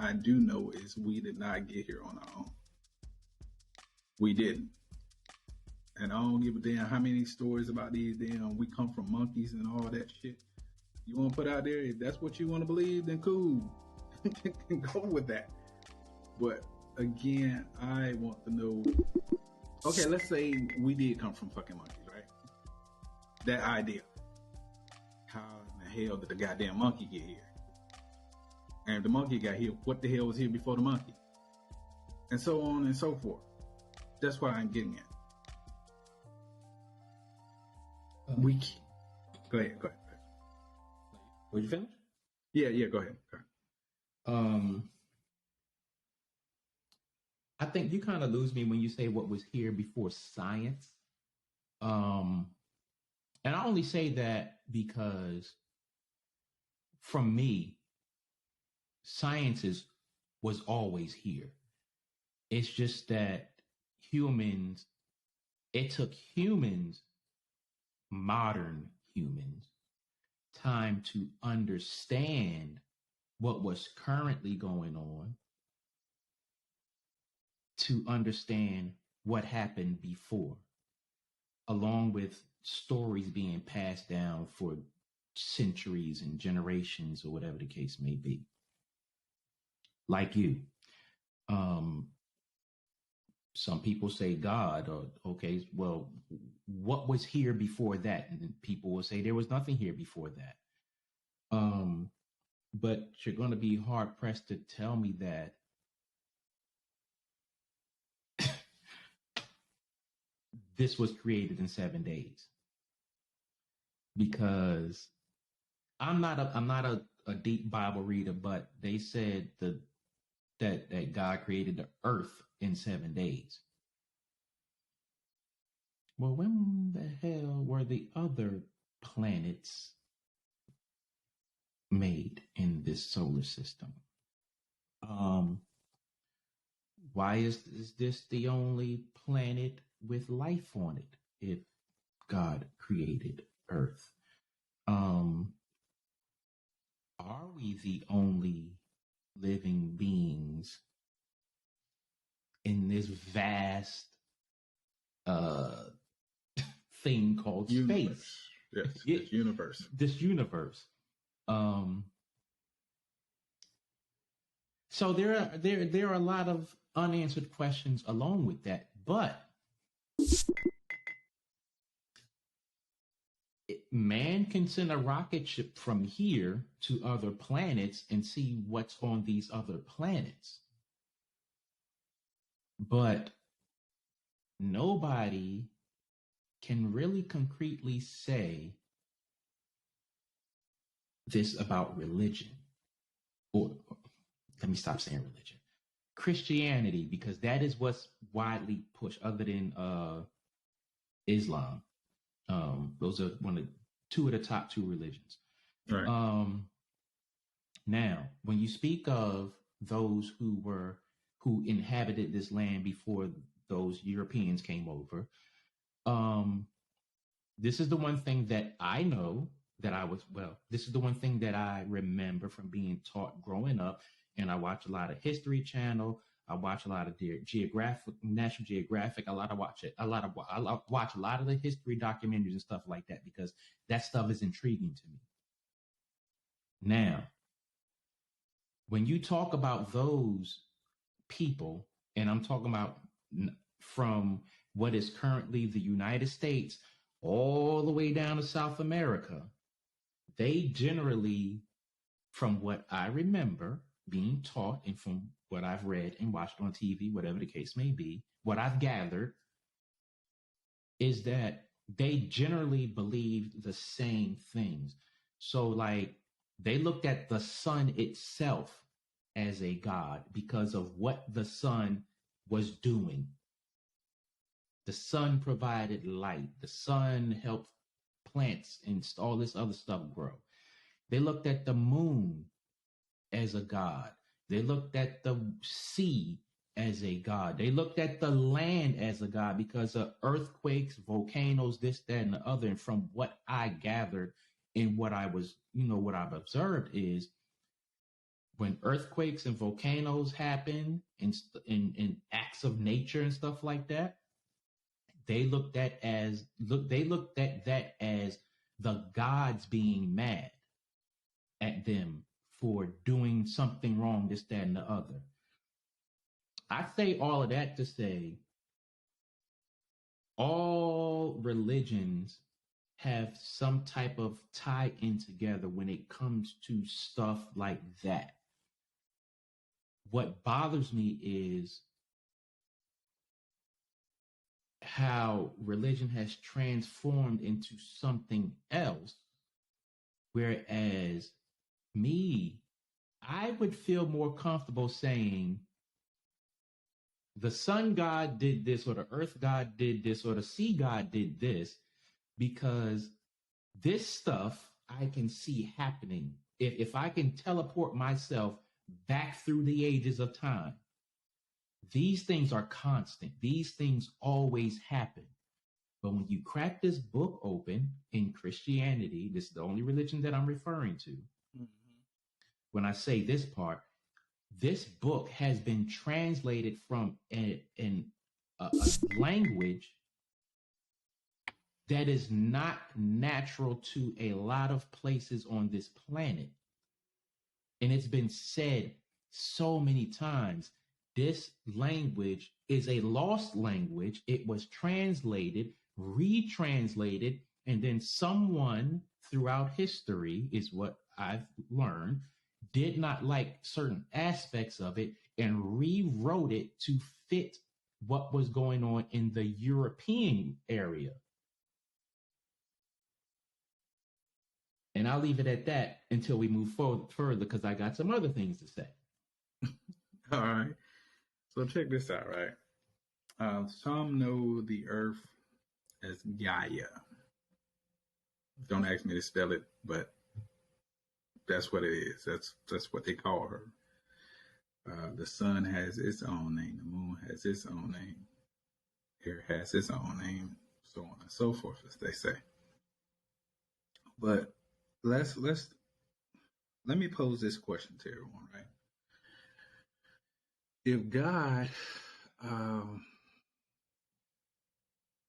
I do know is we did not get here on our own. We didn't. And I don't give a damn how many stories about these damn we come from monkeys and all that shit. You want to put out there, if that's what you want to believe, then cool. Go with that. But again, I want to know, okay, let's say we did come from fucking monkeys, right? That idea. How in the hell did the goddamn monkey get here? And if the monkey got here, what the hell was here before the monkey? And so on and so forth. That's what I'm getting at. Go ahead. Would you finish? Yeah, go ahead. I think you kind of lose me when you say what was here before science. And I only say that because from me, science was always here. It's just that it took humans, modern humans, time to understand what was currently going on, to understand what happened before, along with stories being passed down for centuries and generations or whatever the case may be. Like you. Some people say God, or okay, well, what was here before that? And people will say there was nothing here before that. But you're going to be hard pressed to tell me that this was created in 7 days, because I'm not a deep Bible reader, but they said that God created the earth in 7 days. Well, when the hell were the other planets made in this solar system? Why is this the only planet with life on it if God created Earth? Are we the only living beings in this vast thing called universe. Space? Yes, this universe. This universe. So there are a lot of unanswered questions along with that, but man can send a rocket ship from here to other planets and see what's on these other planets. But nobody can really concretely say this about religion. Or let me stop saying religion. Christianity, because that is what's widely pushed, other than Islam. Those are two of the top two religions. Right. Now, when you speak of those who inhabited this land before those Europeans came over, this is the one thing that I know this is the one thing that I remember from being taught growing up. And I watch a lot of History Channel. I watch a lot of National Geographic. I watch a lot of the history documentaries and stuff like that, because that stuff is intriguing to me. Now, when you talk about those people, and I'm talking about from what is currently the United States all the way down to South America, they generally, from what I remember being taught and from what I've read and watched on TV, whatever the case may be, what I've gathered is that they generally believed the same things. So like they looked at the sun itself as a god because of what the sun was doing. The sun provided light. The sun helped plants and all this other stuff grow. They looked at the moon as a god. They looked at the sea as a god. They looked at the land as a god because of earthquakes, volcanoes, this, that, and the other. And from what I gathered and what I was, what I've observed is when earthquakes and volcanoes happen in acts of nature and stuff like that, they looked at that as the gods being mad at them for doing something wrong, this, that, and the other. I say all of that to say all religions have some type of tie in together when it comes to stuff like that. What bothers me is how religion has transformed into something else, whereas me, I would feel more comfortable saying the sun god did this, or the earth god did this, or the sea god did this, because this stuff I can see happening. If I can teleport myself back through the ages of time, these things are constant. These things always happen. But when you crack this book open in Christianity, this is the only religion that I'm referring to. Mm-hmm. When I say this part, this book has been translated from a language that is not natural to a lot of places on this planet. And it's been said so many times, this language is a lost language. It was translated, retranslated, and then someone throughout history, is what I've learned, did not like certain aspects of it and rewrote it to fit what was going on in the European area. And I'll leave it at that until we move forward further, because I got some other things to say. All right. So check this out, right? Some know the earth as Gaia. Don't ask me to spell it, but that's what it is. That's what they call her. The sun has its own name. The moon has its own name. Air has its own name, so on and so forth, as they say. But let me pose this question to everyone, right? If God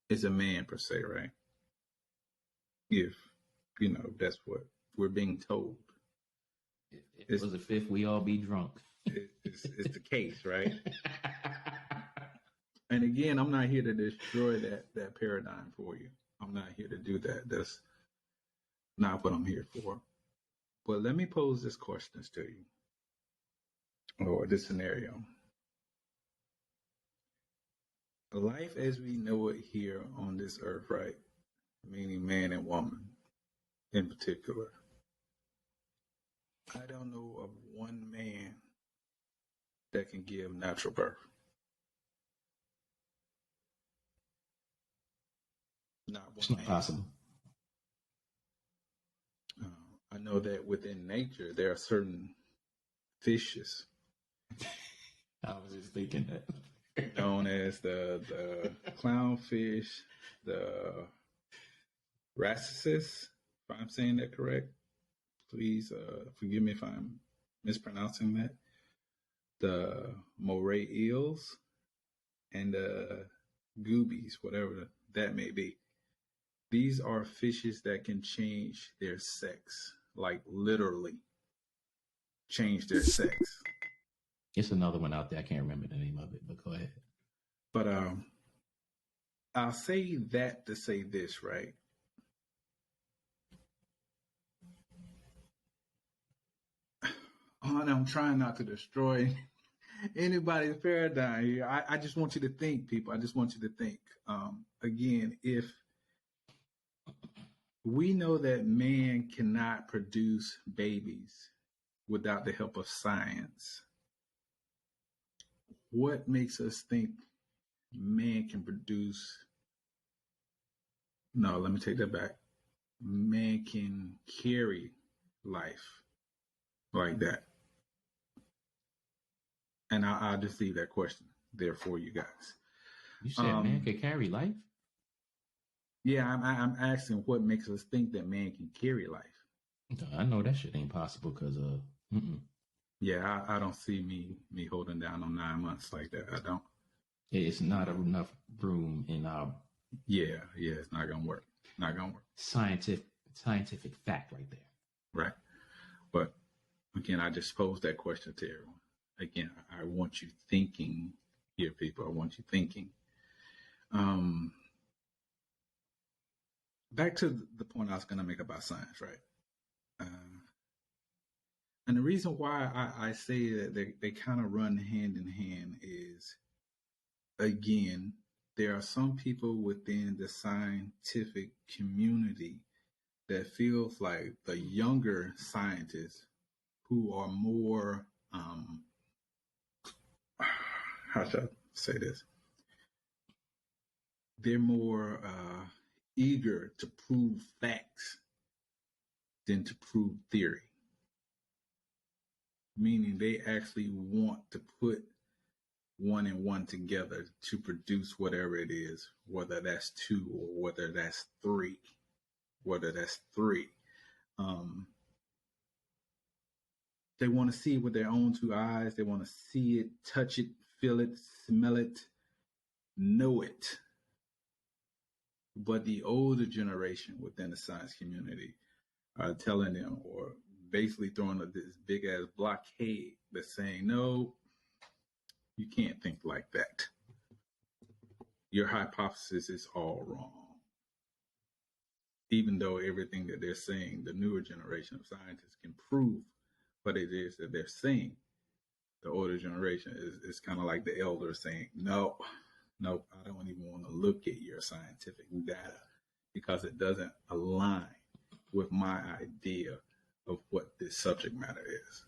is a man per se, right? If that's what we're being told. If it was a fifth, we all be drunk. It's the case, right? And again, I'm not here to destroy that paradigm for you. I'm not here to do that. That's not what I'm here for. But let me pose this question to you, or this scenario. Life as we know it here on this earth, right? Meaning man and woman in particular. I don't know of one man that can give natural birth. Not one. It's not possible. I know that within nature there are certain fishes. I was just thinking that. Known as the clownfish, the racesis, if I'm saying that correct. Please forgive me if I'm mispronouncing that. The moray eels and the goobies, whatever that may be. These are fishes that can change their sex, like literally change their sex. It's another one out there. I can't remember the name of it, but go ahead. But I'll say that to say this, right? Oh, and I'm trying not to destroy anybody's paradigm here. I just want you to think, people. I just want you to think. Again, if we know that man cannot produce babies without the help of science, what makes us think man can produce? No, let me take that back. Man can carry life like that. And I'll just leave that question there for you guys. You said man can carry life? Yeah, I'm asking what makes us think that man can carry life. I know that shit ain't possible because Yeah, I don't see me holding down on 9 months like that. I don't. It's not enough room in our Yeah, it's not gonna work. Not gonna work. scientific fact right there. Right. But again, I just posed that question to everyone. Again, I want you thinking here, people. I want you thinking. Back to the point I was gonna make about science, right? And the reason why I say that they kind of run hand in hand is, again, there are some people within the scientific community that feels like the younger scientists who are more, how should I say this? They're more eager to prove facts than to prove theory. Meaning they actually want to put one and one together to produce whatever it is, whether that's two or whether that's three. They want to see it with their own two eyes. They want to see it, touch it, feel it, smell it, know it. But the older generation within the science community are telling them, or basically throwing this big ass blockade that's saying, no, you can't think like that. Your hypothesis is all wrong. Even though everything that they're saying, the newer generation of scientists can prove what it is that they're saying, the older generation is kind of like the elder saying, no, I don't even want to look at your scientific data because it doesn't align with my idea of what this subject matter is.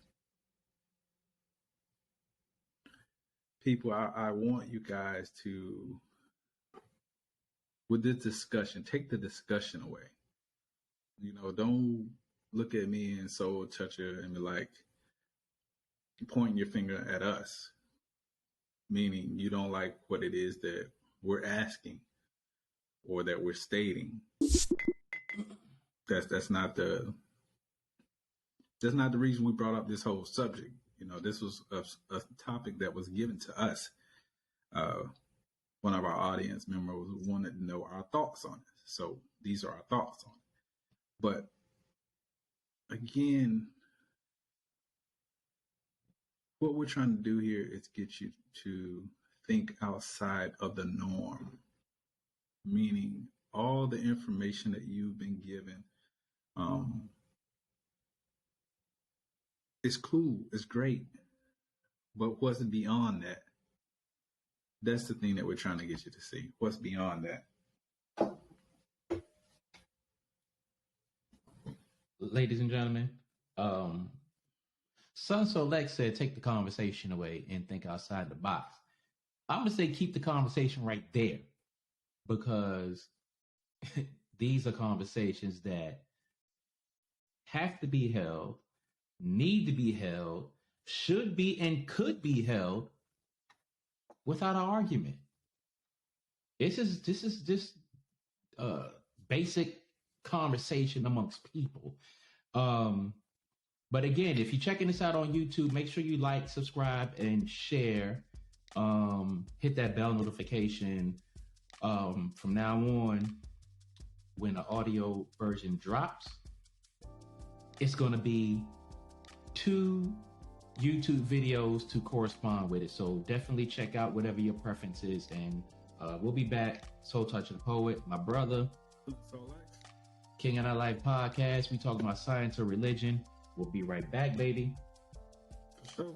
People, I want you guys to, with this discussion, take the discussion away. Don't look at me and Soul Toucher and be like, pointing your finger at us, meaning you don't like what it is that we're asking or that we're stating. That's not the reason we brought up this whole subject. This was a topic that was given to us. One of our audience members wanted to know our thoughts on it. So these are our thoughts on it. But again, what we're trying to do here is get you to think outside of the norm, meaning all the information that you've been given is cool, it's great, but what's beyond that? That's the thing that we're trying to get you to see. What's beyond that? Ladies and gentlemen, Sun Select said, take the conversation away and think outside the box. I'm going to say keep the conversation right there, because these are conversations that have to be held, need to be held, should be and could be held without an argument. This is just basic conversation amongst people. But again, if you're checking this out on YouTube, make sure you like, subscribe, and share. Hit that bell notification. From now on, when the audio version drops, it's going to be 2 YouTube videos to correspond with it. So definitely check out whatever your preference is. And we'll be back. Soul Toucher the Poet, my brother. King and I Life podcast. We talk about science or religion. We'll be right back, baby. For sure.